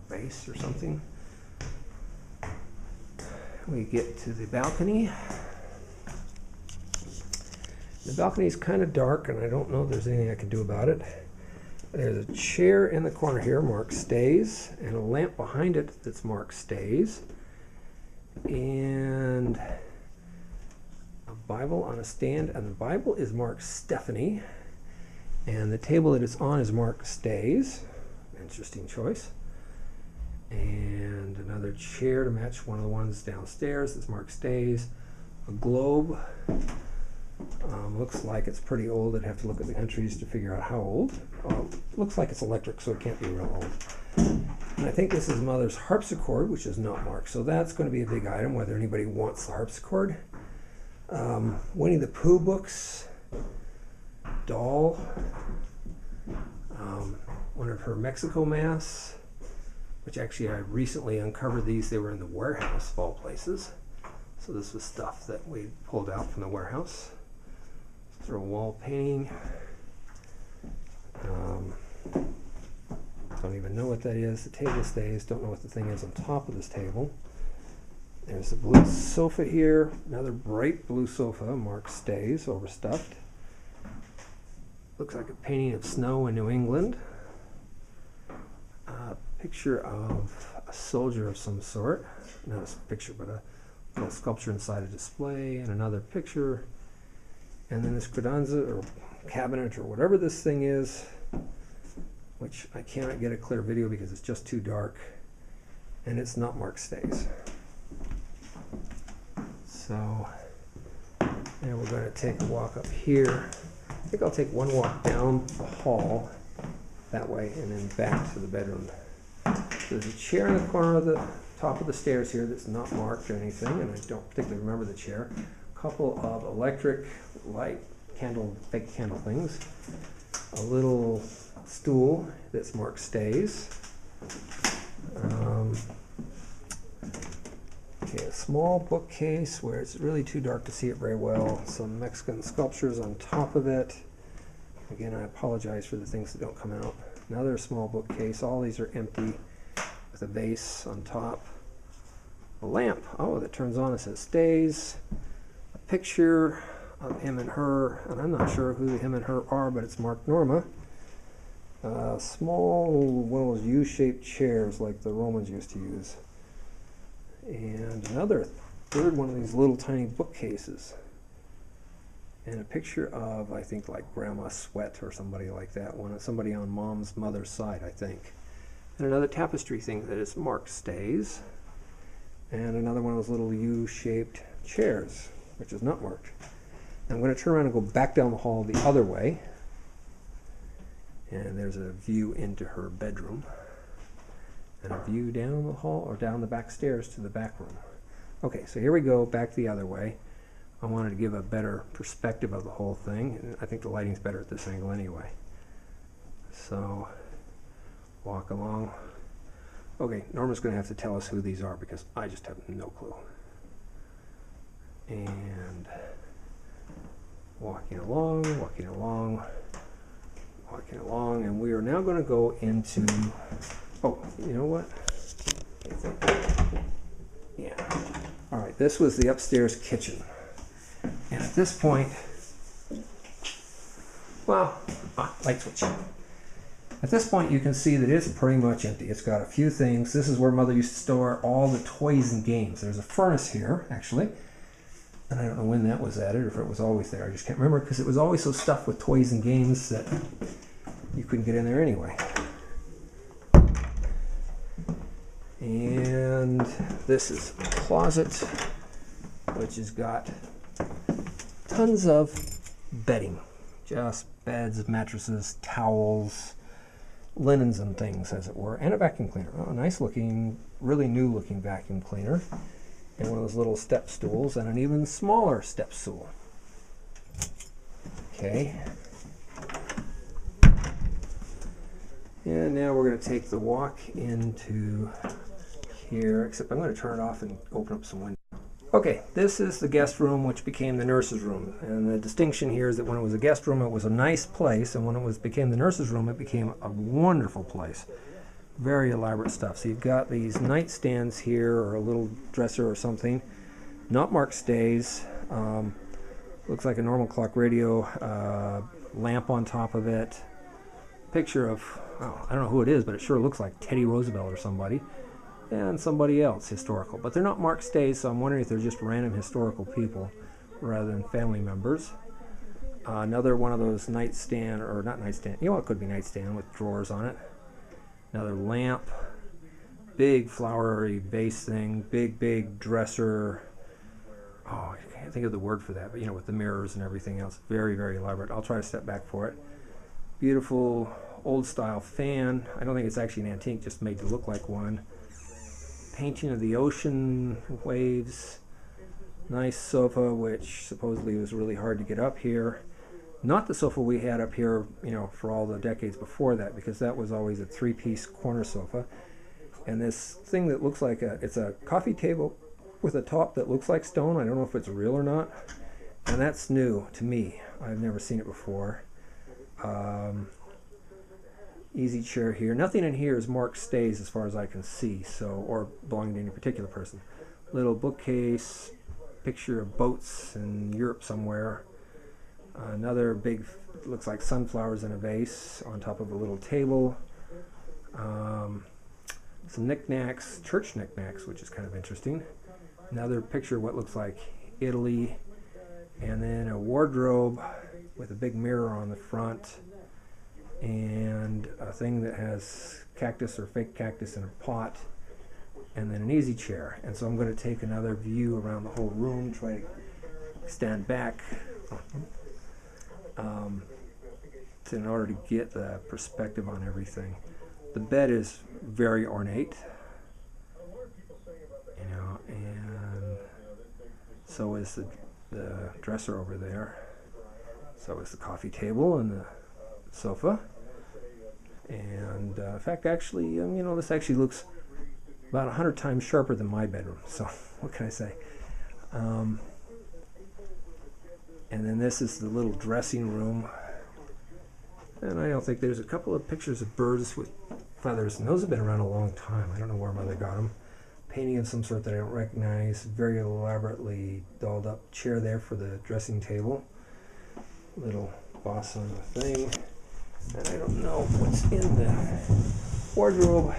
base or something. We get to the balcony. The balcony is kind of dark, and I don't know if there's anything I can do about it. There's a chair in the corner here marked Stays, and a lamp behind it that's marked Stays, and a Bible on a stand, and the Bible is marked Stephanie, and the table that it's on is marked Stays. Interesting choice. And another chair to match one of the ones downstairs that's marked Stays. A globe. Looks like it's pretty old. I'd have to look at the entries to figure out how old. Looks like it's electric, so it can't be real old. And I think this is Mother's harpsichord, which is not marked. So that's going to be a big item, whether anybody wants the harpsichord. Winnie the Pooh books. Doll. One of her Mexico masks, which actually I recently uncovered these. They were in the warehouse, of all places. So this was stuff that we pulled out from the warehouse. For a wall painting. Don't even know what that is. The table stays. Don't know what the thing is on top of this table. There's a blue sofa here. Another bright blue sofa marked Stays, overstuffed. Looks like a painting of snow in New England. A picture of a soldier of some sort. Not a picture, but a little sculpture inside a display, and another picture. And then this credenza or cabinet or whatever this thing is, which I cannot get a clear video because it's just too dark, and it's not marked Stays. So now we're going to take a walk up here. I think I'll take one walk down the hall that way and then back to the bedroom. There's a chair in the corner of the top of the stairs here that's not marked or anything, and I don't particularly remember the chair. A couple of electric light candle, fake candle things. A little stool that's marked Stays. Okay, a small bookcase where it's really too dark to see it very well. Some Mexican sculptures on top of it. Again, I apologize for the things that don't come out. Another small bookcase. All these are empty with a vase on top. A lamp. Oh, that turns on. It says Stays. A picture of him and her, and I'm not sure who him and her are, but it's marked Norma. A small one of those U-shaped chairs like the Romans used to use. And another third one of these little tiny bookcases. And a picture of, I think, like Grandma Sweat or somebody like that. Somebody on Mom's mother's side, I think. And another tapestry thing that is marked Stays. And another one of those little U-shaped chairs, which is not marked. I'm going to turn around and go back down the hall the other way. And there's a view into her bedroom. And a view down the hall, or down the back stairs to the back room. Okay, so here we go, back the other way. I wanted to give a better perspective of the whole thing, and I think the lighting's better at this angle anyway. So, walk along. Okay, Norma's going to have to tell us who these are because I just have no clue. And walking along, and we are now going to go into, oh, you know what? Yeah. All right, this was the upstairs kitchen. And at this point, well, light switch. At this point, you can see that it's pretty much empty. It's got a few things. This is where Mother used to store all the toys and games. There's a furnace here, actually. And I don't know when that was added or if it was always there. I just can't remember because it was always so stuffed with toys and games that you couldn't get in there anyway. And this is a closet, which has got tons of bedding. Just beds, mattresses, towels, linens and things, as it were, and a vacuum cleaner. Oh, a nice looking, really new looking vacuum cleaner. And one of those little step stools, and an even smaller step stool. Okay. And now we're going to take the walk into here, except I'm going to turn it off and open up some windows. Okay, this is the guest room, which became the nurse's room. And the distinction here is that when it was a guest room, it was a nice place, and when it became the nurse's room, it became a wonderful place. Very elaborate stuff. So you've got these nightstands here, or a little dresser or something. Not marked stays. Looks like a normal clock radio. Lamp on top of it. Picture of, oh, I don't know who it is, but it sure looks like Teddy Roosevelt or somebody. And somebody else historical. But they're not marked stays, so I'm wondering if they're just random historical people rather than family members. Another one of those nightstand, or not nightstand, you know, it could be nightstand with drawers on it. Another lamp, big flowery base thing, big dresser. Oh, I can't think of the word for that, but you know, with the mirrors and everything else. Very, very elaborate. I'll try to step back for it. Beautiful old style fan. I don't think it's actually an antique, just made to look like one. Painting of the ocean waves. Nice sofa, which supposedly was really hard to get up here. Not the sofa we had up here, you know, for all the decades before that, because that was always a three-piece corner sofa. And this thing that looks like it's a coffee table with a top that looks like stone. I don't know if it's real or not. And that's new to me. I've never seen it before. Easy chair here. Nothing in here is marked stays as far as I can see, so, or belonging to any particular person. Little bookcase, picture of boats in Europe somewhere. Another big, looks like sunflowers in a vase on top of a little table. Some knickknacks, church knickknacks, which is kind of interesting. Another picture of what looks like Italy. And then a wardrobe with a big mirror on the front. And a thing that has cactus or fake cactus in a pot. And then an easy chair. And so I'm going to take another view around the whole room, try to stand back in order to get the perspective on everything. The bed is very ornate, you know, and so is the dresser over there. So is the coffee table and the sofa. And in fact, actually, you know, this actually looks about 100 times sharper than my bedroom. So what can I say? And then this is the little dressing room. And I don't think there's a couple of pictures of birds with feathers, and those have been around a long time. I don't know where Mother got them. Painting of some sort that I don't recognize. Very elaborately dolled up chair there for the dressing table. Little boss on the thing. And I don't know what's in the wardrobe.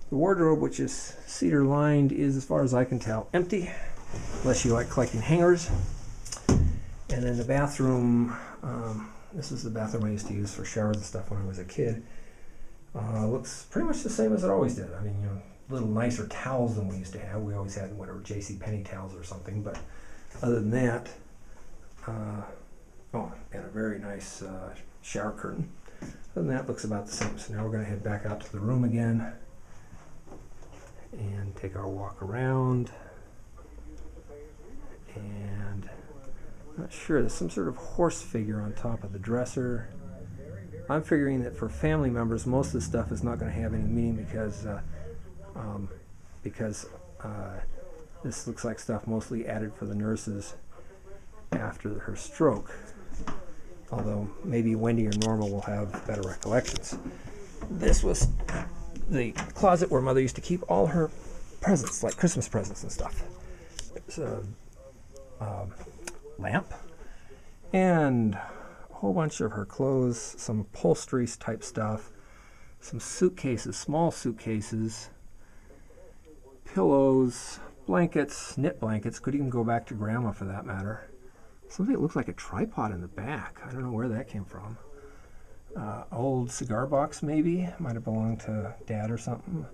The wardrobe, which is cedar lined, is, as far as I can tell, empty, unless you like collecting hangers. And then the bathroom, this is the bathroom I used to use for showers and stuff when I was a kid. Looks pretty much the same as it always did. I mean, you know, a little nicer towels than we used to have. We always had whatever JCPenney towels or something, but other than that, oh, and a very nice shower curtain. Other than that, looks about the same. So now we're going to head back out to the room again and take our walk around. And I'm not sure, there's some sort of horse figure on top of the dresser. I'm figuring that for family members, most of the stuff is not going to have any meaning because this looks like stuff mostly added for the nurses after her stroke. Although maybe Wendy or Norma will have better recollections. This was the closet where Mother used to keep all her presents, like Christmas presents and stuff. There's a lamp and a whole bunch of her clothes, some upholstery type stuff, some suitcases, small suitcases, pillows, blankets, knit blankets, could even go back to Grandma for that matter. Something that looks like a tripod in the back. I don't know where that came from. Old cigar box maybe, might have belonged to Dad or something.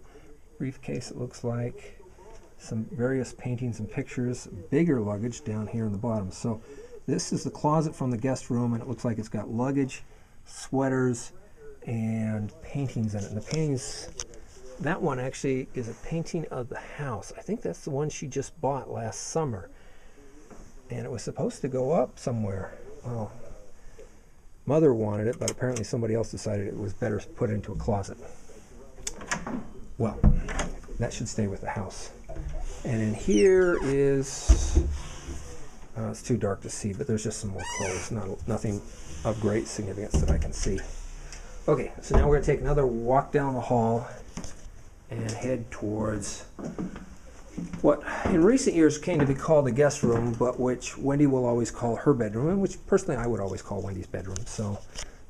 Briefcase it looks like. Some various paintings and pictures. Bigger luggage down here in the bottom. So this is the closet from the guest room, and it looks like it's got luggage, sweaters, and paintings in it. And the paintings, that one actually is a painting of the house. I think that's the one she just bought last summer. And it was supposed to go up somewhere. Well, Mother wanted it, but apparently somebody else decided it was better put into a closet. Well, that should stay with the house. And in here is, it's too dark to see, but there's just some more clothes. Nothing of great significance that I can see. Okay, so now we're going to take another walk down the hall and head towards what in recent years came to be called the guest room, but which Wendy will always call her bedroom, and which personally I would always call Wendy's bedroom. So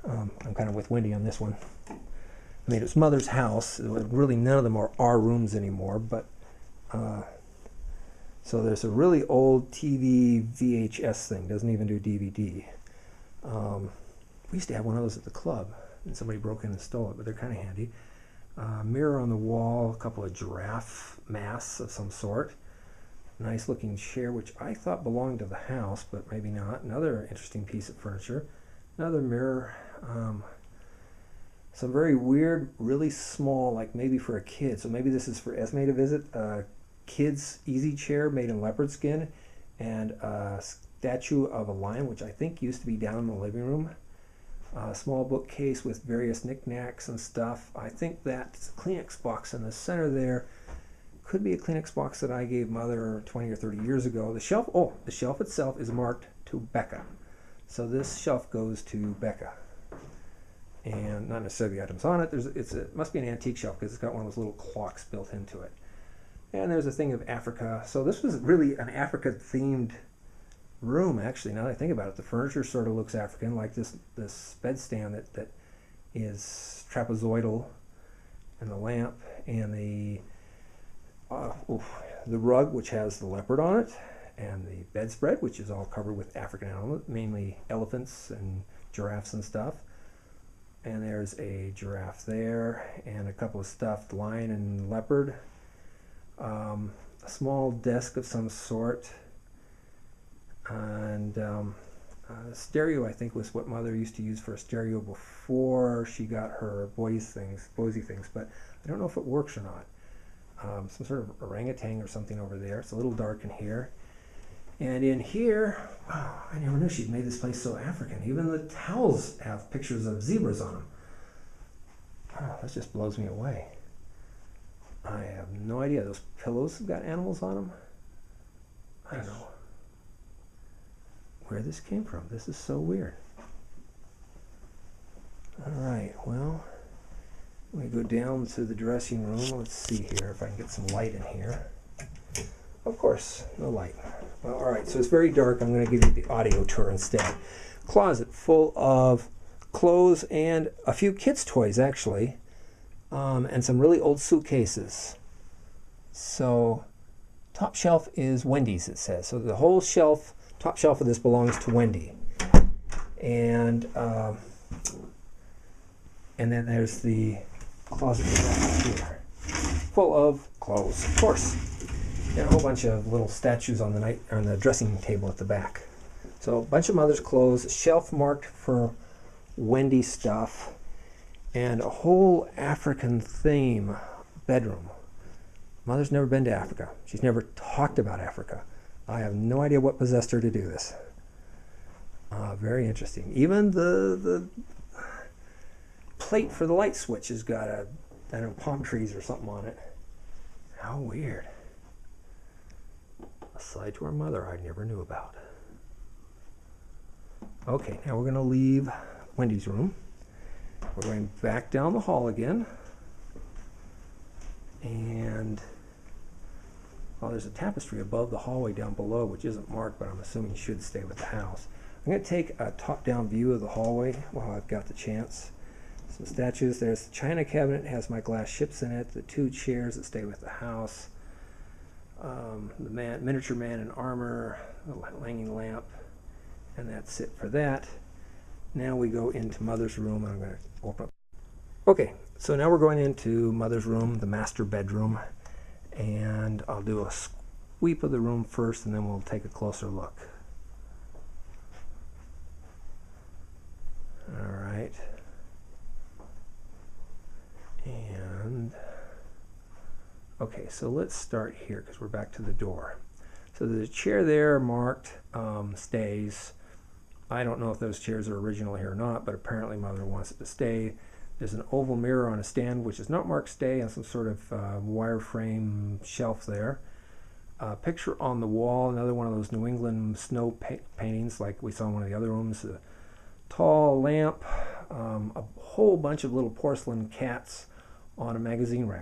I'm kind of with Wendy on this one. I mean, it's Mother's house. Really, none of them are our rooms anymore, but so there's a really old TV VHS thing. Doesn't even do DVD. We used to have one of those at the club, and somebody broke in and stole it, but they're kind of handy. Mirror on the wall, a couple of giraffe masks of some sort. Nice looking chair, which I thought belonged to the house, but maybe not. Another interesting piece of furniture. Another mirror. Some very weird, really small, like maybe for a kid. So maybe this is for Esme to visit. Kid's easy chair made in leopard skin, and a statue of a lion, which I think used to be down in the living room. A small bookcase with various knickknacks and stuff. I think that Kleenex box in the center there could be a Kleenex box that I gave Mother 20 or 30 years ago. The shelf itself is marked to Becca. So this shelf goes to Becca. And not necessarily the items on it. It must be an antique shelf because it's got one of those little clocks built into it. And there's a thing of Africa. So this was really an Africa-themed room, actually, now that I think about it. The furniture sort of looks African, like this bedstand that is trapezoidal, and the lamp, and the rug, which has the leopard on it, and the bedspread, which is all covered with African animals, mainly elephants and giraffes and stuff. And there's a giraffe there, and a couple of stuffed lion and leopard. A small desk of some sort. And stereo, I think, was what Mother used to use for a stereo before she got her Bose things, but I don't know if it works or not. Some sort of orangutan or something over there. It's a little dark in here. And in here, wow, I never knew she'd made this place so African. Even the towels have pictures of zebras on them. Oh, that just blows me away. I have no idea. Those pillows have got animals on them. I don't know where this came from. This is so weird. All right, well, we go down to the dressing room. Let's see here if I can get some light in here. Of course, no light. Well, all right, so it's very dark. I'm going to give you the audio tour instead. Closet full of clothes and a few kids' toys, actually, and some really old suitcases. So, top shelf is Wendy's, it says. So the whole shelf, top shelf of this belongs to Wendy. And then there's the closet here, full of clothes, of course. And a whole bunch of little statues on the dressing table at the back. So a bunch of Mother's clothes, shelf marked for Wendy stuff, and a whole African theme bedroom. Mother's never been to Africa. She's never talked about Africa. I have no idea what possessed her to do this. Very interesting. Even the plate for the light switch has got I don't know, palm trees or something on it. How weird. A side to our Mother I never knew about. Okay, now we're going to leave Wendy's room. We're going back down the hall again. And well, there's a tapestry above the hallway down below, which isn't marked, but I'm assuming should stay with the house. I'm going to take a top-down view of the hallway while I've got the chance. Some statues. There's the china cabinet, has my glass ships in it, the two chairs that stay with the house, the miniature man in armor, the hanging lamp, and that's it for that. Now we go into Mother's room, and I'm going to open up. Okay, so now we're going into Mother's room, the master bedroom, and I'll do a sweep of the room first, and then we'll take a closer look. All right. And okay, so let's start here because we're back to the door. So there's a chair there marked stays. I don't know if those chairs are original here or not, but apparently Mother wants it to stay. There's an oval mirror on a stand which is not marked stay, and some sort of wireframe shelf there. A picture on the wall, another one of those New England snow paintings like we saw in one of the other rooms. A tall lamp, a whole bunch of little porcelain cats on a magazine rack.